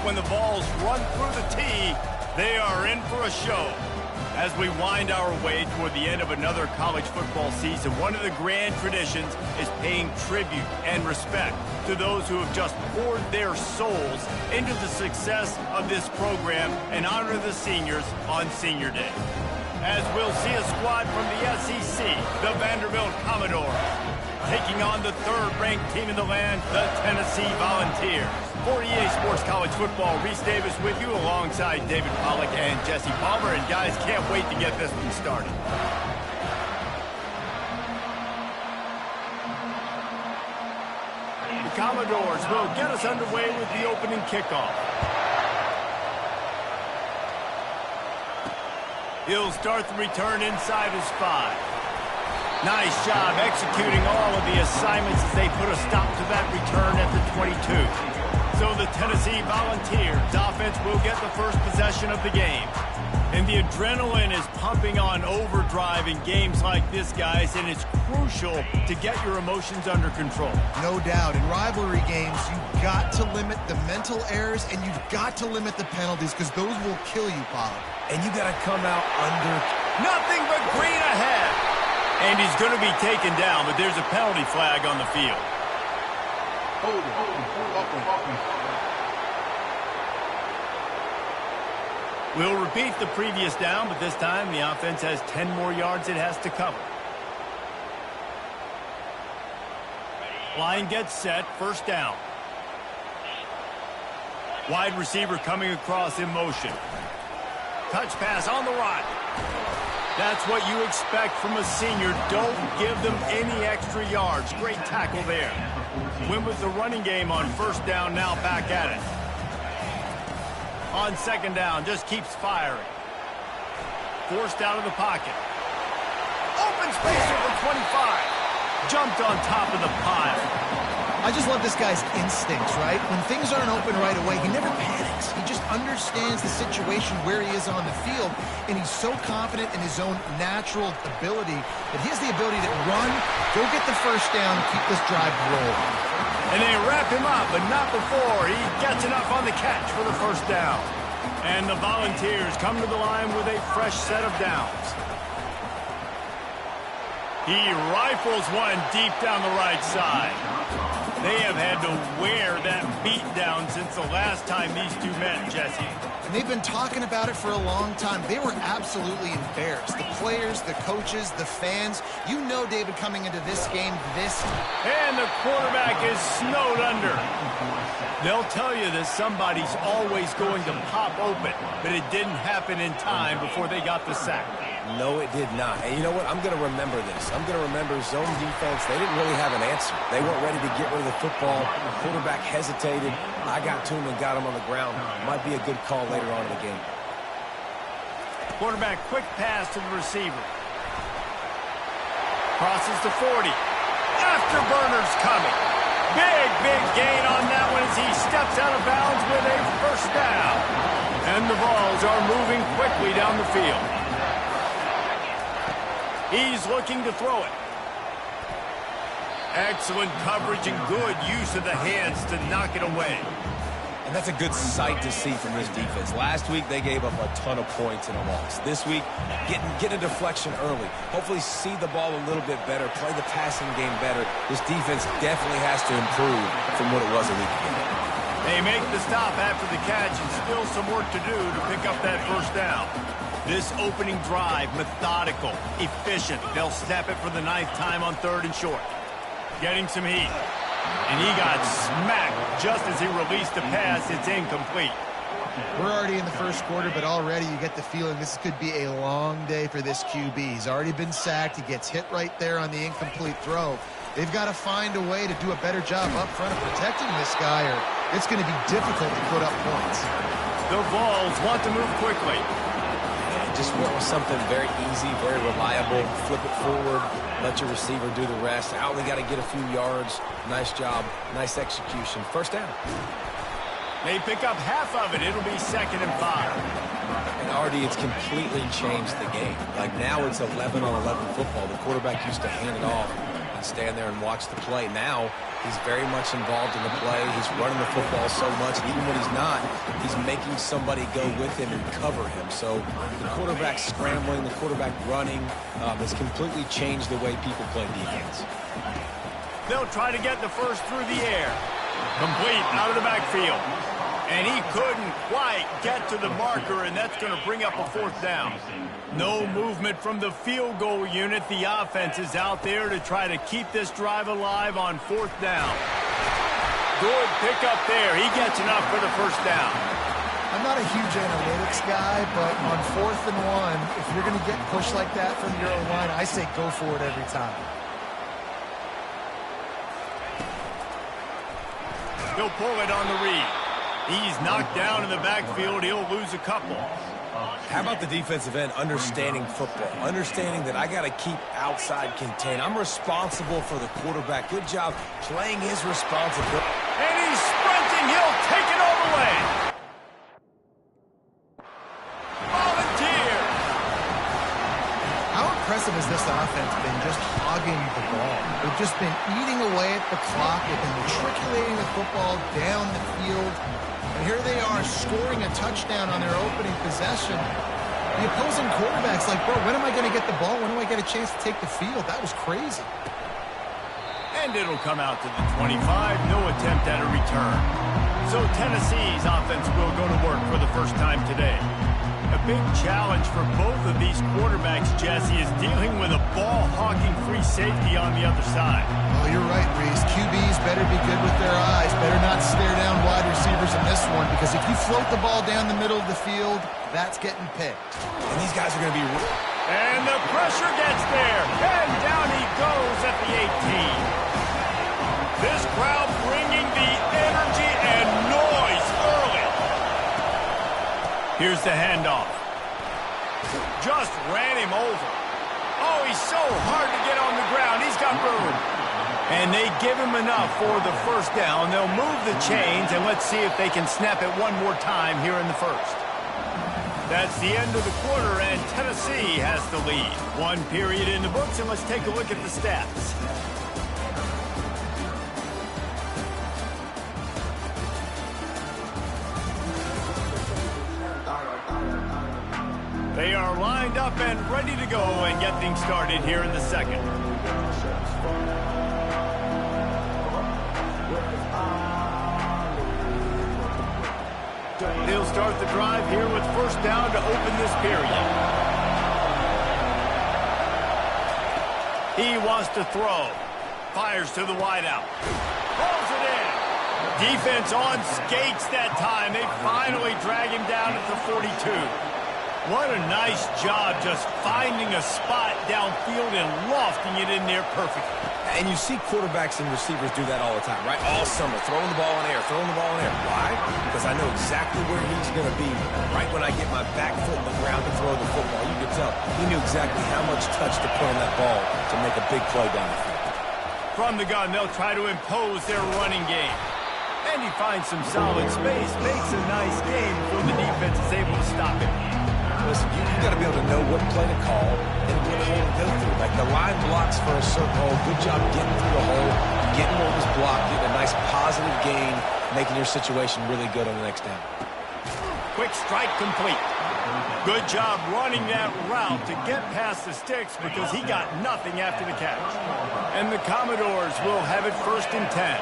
when the Vols run through the tee, they are in for a show. As we wind our way toward the end of another college football season, one of the grand traditions is paying tribute and respect to those who have just poured their souls into the success of this program and honor the seniors on Senior Day. As we'll see a squad from the SEC, the Vanderbilt Commodores, taking on the third-ranked team in the land, the Tennessee Volunteers. For EA Sports College Football, Reese Davis with you alongside David Pollack and Jesse Palmer. And guys, can't wait to get this one started. The Commodores will get us underway with the opening kickoff. He'll start the return inside his 5. Nice job executing all of the assignments as they put a stop to that return at the 22. So the Tennessee Volunteers offense will get the first possession of the game. And the adrenaline is pumping on overdrive in games like this, guys, and it's crucial to get your emotions under control. No doubt. In rivalry games, you've got to limit the mental errors and you've got to limit the penalties because those will kill you, Pollard. And you got to come out under nothing but green ahead. And he's going to be taken down, but there's a penalty flag on the field. We'll repeat the previous down, but this time the offense has 10 more yards it has to cover. Line gets set, first down. Wide receiver coming across in motion. Touch pass on the right. That's what you expect from a senior. Don't give them any extra yards. Great tackle there. Win with the running game on first down, now back at it. On second down, just keeps firing. Forced out of the pocket. Open space over 25. Jumped on top of the pile. I just love this guy's instincts, right? When things aren't open right away, he never panics. He just understands the situation where he is on the field, and he's so confident in his own natural ability that he has the ability to run, go get the first down, and keep this drive rolling. And they wrap him up, but not before he gets enough on the catch for the first down. And the Volunteers come to the line with a fresh set of downs. He rifles one deep down the right side. They have had to wear that beat down since the last time these two met, Jesse. And they've been talking about it for a long time. They were absolutely embarrassed. The players, the coaches, the fans. You know, David, coming into this game, And the quarterback is snowed under. They'll tell you that somebody's always going to pop open, but it didn't happen in time before they got the sack. No, it did not. And you know what? I'm going to remember this. I'm going to remember zone defense. They didn't really have an answer. They weren't ready to get rid of the football. The quarterback hesitated. I got to him and got him on the ground. Might be a good call later on in the game. Quarterback quick pass to the receiver. Crosses to 40. Afterburner's coming. Big gain on that one as he steps out of bounds with a first down. And the Vols are moving quickly down the field. He's looking to throw it. Excellent coverage and good use of the hands to knock it away. And that's a good sight to see from this defense. Last week, they gave up a ton of points in a loss. This week, get a deflection early. Hopefully see the ball a little bit better, play the passing game better. This defense definitely has to improve from what it was a week ago. They make the stop after the catch and still some work to do to pick up that first down. This opening drive, methodical, efficient. They'll snap it for the 9th time on 3rd and short. Getting some heat. And he got smacked just as he released the pass. It's incomplete. We're already in the first quarter, but already you get the feeling this could be a long day for this QB. He's already been sacked. He gets hit right there on the incomplete throw. They've got to find a way to do a better job up front of protecting this guy, or it's going to be difficult to put up points. The Vols want to move quickly. Just went with something very easy, very reliable. Flip it forward, let your receiver do the rest. I only got to get a few yards. Nice job, nice execution. First down. They pick up half of it. It'll be 2nd and 5. And Artie, it's completely changed the game. Like now it's 11-on-11 football. The quarterback used to hand it off and stand there and watch the play. Now He's very much involved in the play. He's running the football so much, and even when he's not, he's making somebody go with him and cover him. So the quarterback scrambling, the quarterback running has completely changed the way people play defense. They'll try to get the first through the air. Complete out of the backfield. And he couldn't quite get to the marker, and that's going to bring up a fourth down. No movement from the field goal unit. The offense is out there to try to keep this drive alive on fourth down. Good pickup there. He gets enough for the first down. I'm not a huge analytics guy, but on 4th and 1, if you're going to get pushed like that from your own line, I say go for it every time. He'll pull it on the read. He's knocked down in the backfield. He'll lose a couple. How about the defensive end understanding football, understanding that I got to keep outside contain. I'm responsible for the quarterback. Good job playing his responsibility. And he's sprinting. He'll take it all the way. Volunteer. How impressive has this offense been just hogging the ball? They've just been eating away at the clock. They've been matriculating the football down the field. And here they are scoring a touchdown on their opening possession. The opposing quarterback's like, bro, when am I going to get the ball? When do I get a chance to take the field? That was crazy. And it'll come out to the 25. No attempt at a return. So Tennessee's offense will go to work for the first time today. A big challenge for both of these quarterbacks, Jesse, is dealing with a ball-hawking free safety on the other side. Well, you're right, Reese. QBs better be good with their eyes. Better not stare down wide receivers in this one, because if you float the ball down the middle of the field, that's getting picked. And these guys are going to be... And the pressure gets there. And down he goes at the 18. This crowd bringing the energy and noise early. Here's the handoff. Just ran him over. Oh, he's so hard to get on the ground. He's got room. And they give him enough for the first down. They'll move the chains, and let's see if they can snap it one more time here in the first. That's the end of the quarter, and Tennessee has the lead. One period in the books, and let's take a look at the stats. They are lined up and ready to go and get things started here in the second. He'll start the drive here with first down to open this period. He wants to throw. Fires to the wideout. Pulls it in. Defense on skates that time. They finally drag him down at the 42. What a nice job just finding a spot downfield and lofting it in there perfectly. And you see quarterbacks and receivers do that all the time, right? All summer, throwing the ball in air, throwing the ball in air. Why? Because I know exactly where he's going to be right when I get my back foot in the ground to throw the football. You could tell he knew exactly how much touch to put on that ball to make a big play down the field. From the gun, they'll try to impose their running game. And he finds some solid space, makes a nice game before the defense is able to stop him. Listen, you got to be able to know what play to call and what hole to go through. Like the line blocks for a certain hole. Good job getting through the hole, getting what was blocked, getting a nice positive gain, making your situation really good on the next down. Quick strike complete. Good job running that route to get past the sticks because he got nothing after the catch. And the Commodores will have it 1st and 10.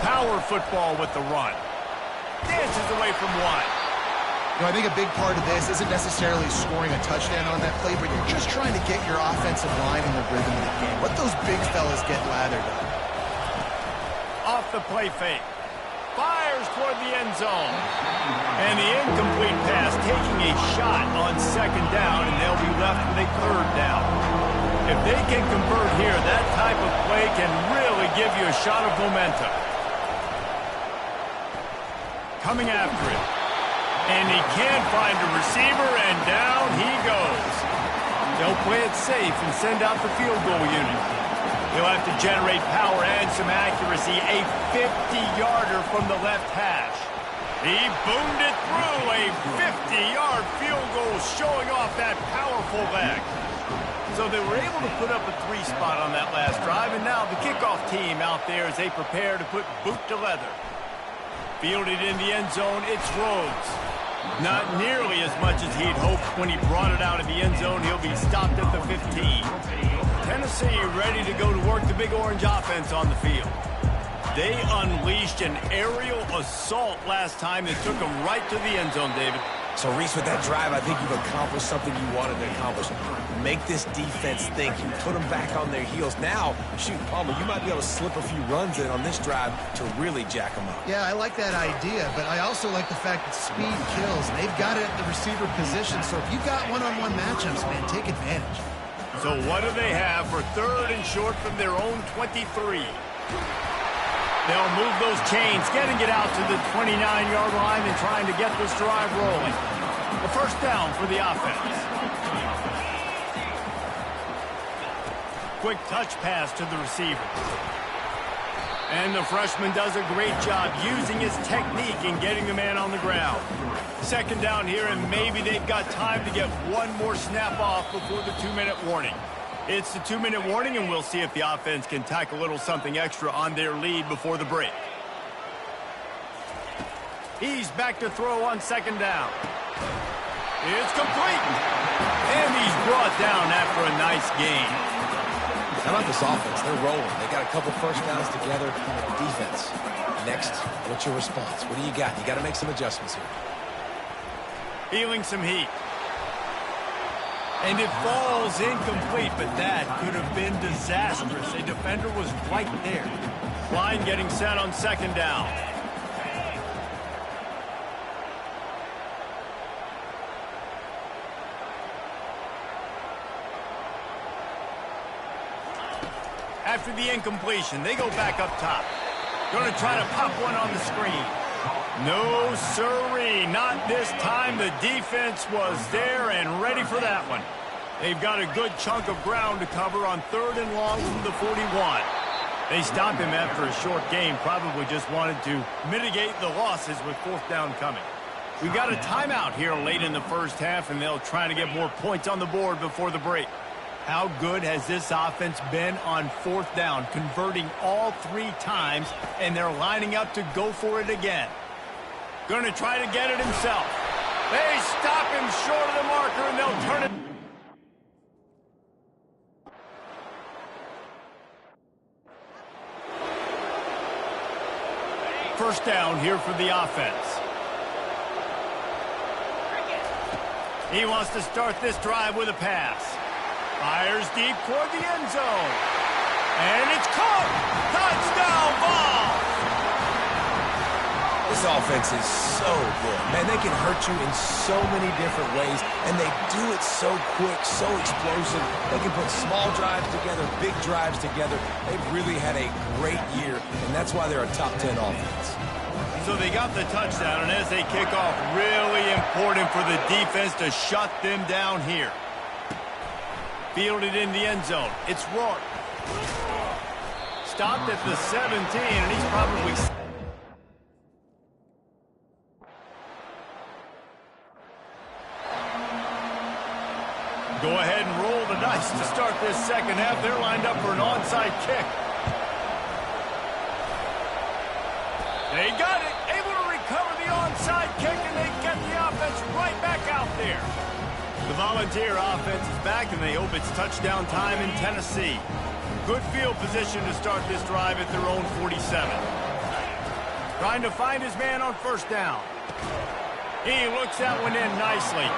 Power football with the run. Dances away from one. You know, I think a big part of this isn't necessarily scoring a touchdown on that play, but you're just trying to get your offensive line in the rhythm of the game. Let those big fellas get lathered up. Off the play fake. Fires toward the end zone. And the incomplete pass taking a shot on 2nd down, and they'll be left with a 3rd down. If they can convert here, that type of play can really give you a shot of momentum. Coming after it. And he can't find a receiver, and down he goes. They'll play it safe and send out the field goal unit. He'll have to generate power and some accuracy. A 50-yarder from the left hash. He boomed it through. A 50-yard field goal showing off that powerful leg. So they were able to put up a 3 spot on that last drive, and now the kickoff team out there as they prepare to put boot to leather. Fielded in the end zone, it's Rhodes. Not nearly as much as he'd hoped when he brought it out of the end zone. He'll be stopped at the 15. Tennessee ready to go to work the Big Orange offense on the field. They unleashed an aerial assault last time that took them right to the end zone, David. So, Reese, with that drive, I think you've accomplished something you wanted to accomplish. Make this defense think. You put them back on their heels. Now, shoot, Palmer, you might be able to slip a few runs in on this drive to really jack them up. Yeah, I like that idea, but I also like the fact that speed kills. And they've got it at the receiver position, so if you've got one-on-one matchups, man, take advantage. So what do they have for 3rd and short from their own 23? They'll move those chains, getting it out to the 29-yard line and trying to get this drive rolling. The first down for the offense. Quick touch pass to the receiver. And the freshman does a great job using his technique and getting the man on the ground. 2nd down here, and maybe they've got time to get one more snap off before the 2-minute warning. It's the 2-minute warning, and we'll see if the offense can tack a little something extra on their lead before the break. He's back to throw on 2nd down. It's complete. And he's brought down after a nice gain. How about this offense? They're rolling. They got a couple first downs together. Defense. Next, what's your response? What do you got? You got to make some adjustments here. Feeling some heat. And it falls incomplete, but that could have been disastrous. A defender was right there. Line getting set on 2nd down. After the incompletion, they go back up top. Going to try to pop one on the screen. No, sirree, not this time. The defense was there and ready for that one. They've got a good chunk of ground to cover on 3rd and long from the 41. They stopped him after a short game, probably just wanted to mitigate the losses with 4th down coming. We've got a timeout here late in the first half, and they'll try to get more points on the board before the break. How good has this offense been on 4th down, converting all 3 times, and they're lining up to go for it again. Going to try to get it himself. They stop him short of the marker, and they'll turn it. First down here for the offense. He wants to start this drive with a pass. Fires deep toward the end zone. And it's caught. Touchdown ball. This offense is so good. Man, they can hurt you in so many different ways, and they do it so quick, so explosive. They can put small drives together, big drives together. They've really had a great year, and that's why they're a top 10 offense. So they got the touchdown, and as they kick off, really important for the defense to shut them down here. Fielded in the end zone. It's Rourke. Stopped at the 17, and he's probably... Go ahead and roll the dice to start this second half. They're lined up for an onside kick. They got it. Able to recover the onside kick, and they get the offense right back out there. The Volunteer offense is back, and they hope it's touchdown time in Tennessee. Good field position to start this drive at their own 47. Trying to find his man on first down. He looks that one in nicely.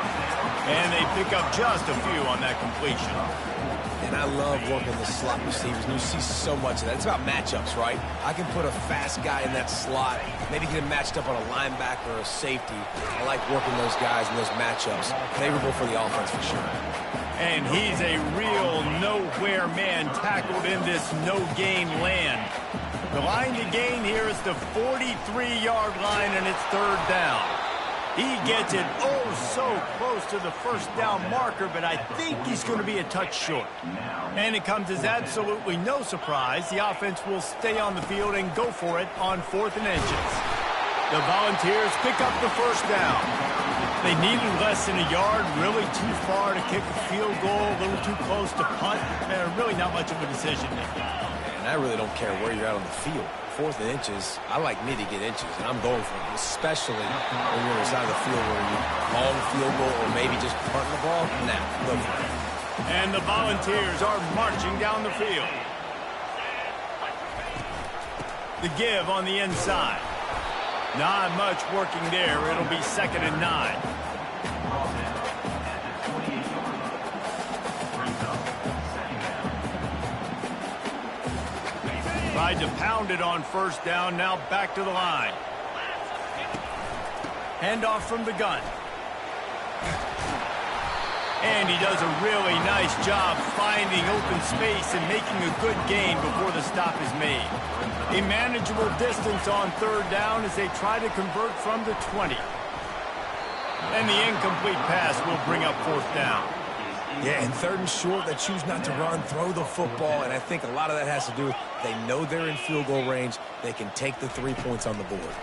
And they pick up just a few on that completion. And I love working the slot receivers. And you see so much of that. It's about matchups, right? I can put a fast guy in that slot, maybe get him matched up on a linebacker or a safety. I like working those guys in those matchups. Favorable for the offense for sure. And he's a real nowhere man tackled in this no-gain land. The line to gain here is the 43-yard line, and it's 3rd down. He gets it so close to the first down marker, but I think he's going to be a touch short. And it comes as absolutely no surprise. The offense will stay on the field and go for it on 4th and inches. The Volunteers pick up the first down. They needed less than a yard, really too far to kick a field goal, a little too close to punt. Really not much of a decision making. And I really don't care where you're at on the field. 4th and inches, I like me to get inches, and I'm going for it, especially when you're inside the field where you long field goal or maybe just punting the ball. Nah, go for it. And the Volunteers are marching down the field. The give on the inside. Not much working there. It'll be 2nd and 9. Tried to pound it on 1st down. Now back to the line. Handoff from the gun. And he does a really nice job finding open space and making a good gain before the stop is made. A manageable distance on 3rd down as they try to convert from the 20. And the incomplete pass will bring up 4th down. Yeah, and 3rd and short, they choose not to run, throw the football, and I think a lot of that has to do with they know they're in field goal range. They can take the 3 points on the board.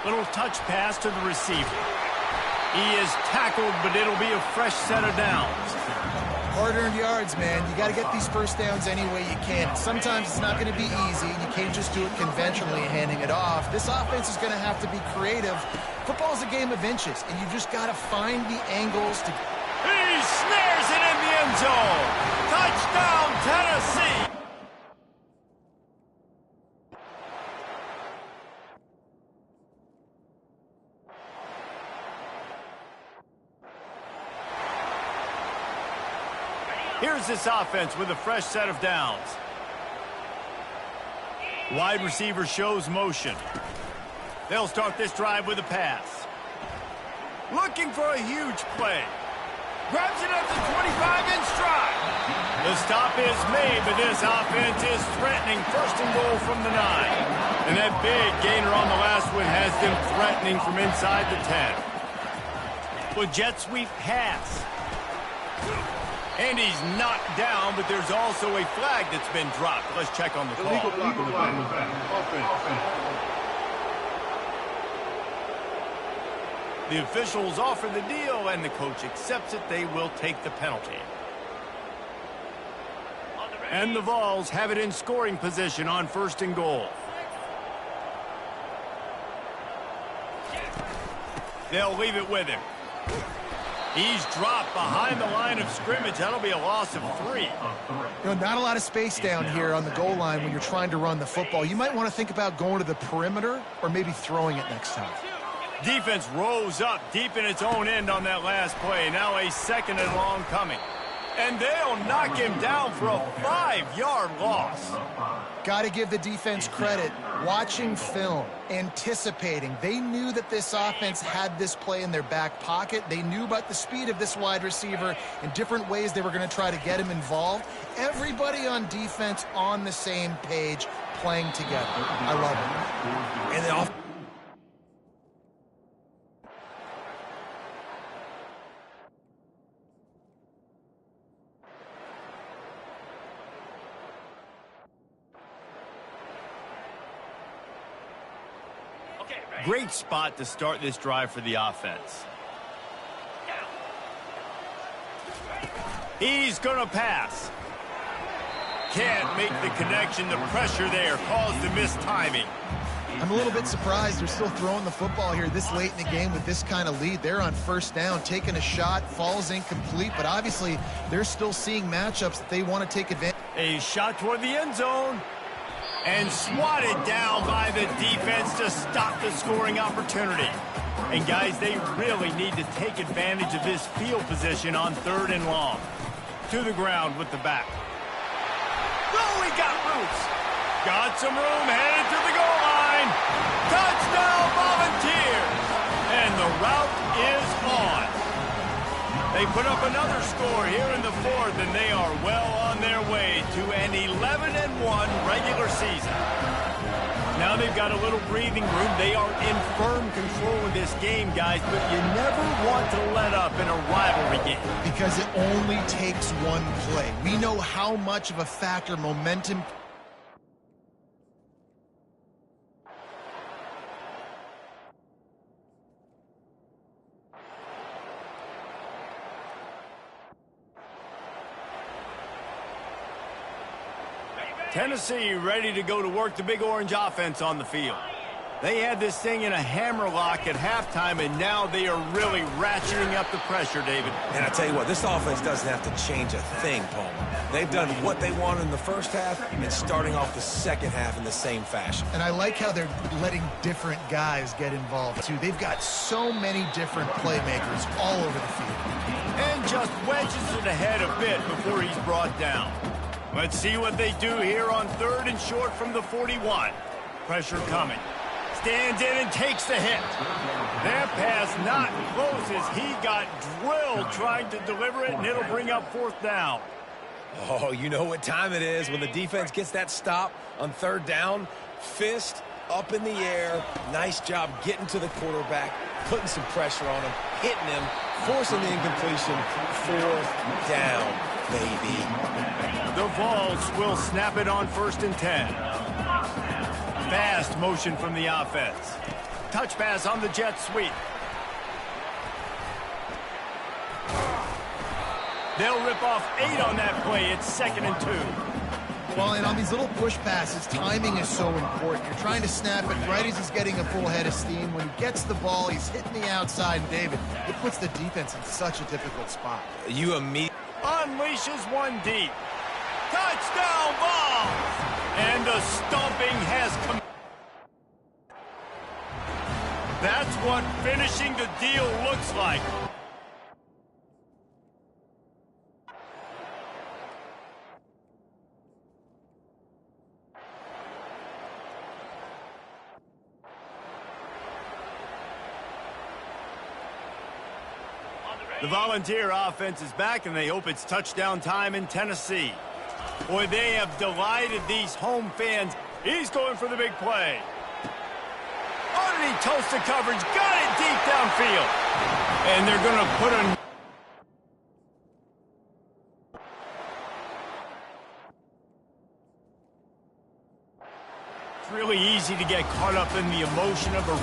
Little touch pass to the receiver. He is tackled, but it'll be a fresh set of downs. Hard-earned yards, man. You got to get these 1st downs any way you can. Sometimes it's not going to be easy. You can't just do it conventionally, handing it off. This offense is going to have to be creative. Football's a game of inches, and you've just got to find the angles to... He snares it in the end zone. Touchdown, Tennessee. Here's this offense with a fresh set of downs. Wide receiver shows motion. They'll start this drive with a pass. Looking for a huge play. Grabs it at the 25 in stride. The stop is made, but this offense is threatening 1st and goal from the 9. And that big gainer on the last one has them threatening from inside the 10. With jet sweep pass. And he's knocked down, but there's also a flag that's been dropped. Let's check on the call. Illegal flag was offense. The officials offer the deal, and the coach accepts it. They will take the penalty. And the Vols have it in scoring position on 1st and goal. They'll leave it with him. He's dropped behind the line of scrimmage. That'll be a loss of 3. You know, not a lot of space down here on the goal line when you're trying to run the football. You might want to think about going to the perimeter or maybe throwing it next time. Defense rose up deep in its own end on that last play. Now a 2nd and long coming. And they'll knock him down for a 5-yard loss. Got to give the defense credit. Watching film, anticipating. They knew that this offense had this play in their back pocket. They knew about the speed of this wide receiver and different ways they were going to try to get him involved. Everybody on defense on the same page, playing together. I love it. And the Great spot to start this drive for the offense. He's going to pass. Can't make the connection. The pressure there caused the missed timing. I'm a little bit surprised they're still throwing the football here this late in the game with this kind of lead. They're on 1st down, taking a shot, falls incomplete, but obviously they're still seeing matchups that they want to take advantage. A shot toward the end zone. And swatted down by the defense to stop the scoring opportunity. And guys, they really need to take advantage of this field position on 3rd and long. To the ground with the back. Oh, he got loose. Got some room, headed to the goal line. Touchdown, Volunteers. And the route is on. They put up another score here in the 4th, and they are well on their way to an 11-1 regular season. Now they've got a little breathing room. They are in firm control of this game, guys, but you never want to let up in a rivalry game. Because it only takes one play. We know how much of a factor momentum... Tennessee ready to go to work the Big Orange offense on the field. They had this thing in a hammerlock at halftime, and now they are really ratcheting up the pressure, David. And I tell you what, this offense doesn't have to change a thing, Palmer. They've done what they wanted in the first half and starting off the second half in the same fashion. And I like how they're letting different guys get involved, too. They've got so many different playmakers all over the field. And just wedges it ahead a bit before he's brought down. Let's see what they do here on 3rd and short from the 41. Pressure coming. Stands in and takes the hit. That pass not close as he got drilled trying to deliver it, and it'll bring up 4th down. Oh, you know what time it is when the defense gets that stop on 3rd down. Fist up in the air. Nice job getting to the quarterback, putting some pressure on him, hitting him, forcing the incompletion. 4th down, baby. The Vols will snap it on 1st and 10. Fast motion from the offense. Touch pass on the jet sweep. They'll rip off 8 on that play. It's 2nd and 2. Well, and on these little push passes, timing is so important. You're trying to snap it right as he's getting a full head of steam. When he gets the ball, he's hitting the outside, and David, it puts the defense in such a difficult spot. You immediately Unleashes one deep. Touchdown ball! And the stomping has come. That's what finishing the deal looks like. The Volunteer offense is back, and they hope it's touchdown time in Tennessee. Boy, they have delighted these home fans. He's going for the big play. Underneath toasted coverage, got it deep downfield. And they're going to put a... It's really easy to get caught up in the emotion of a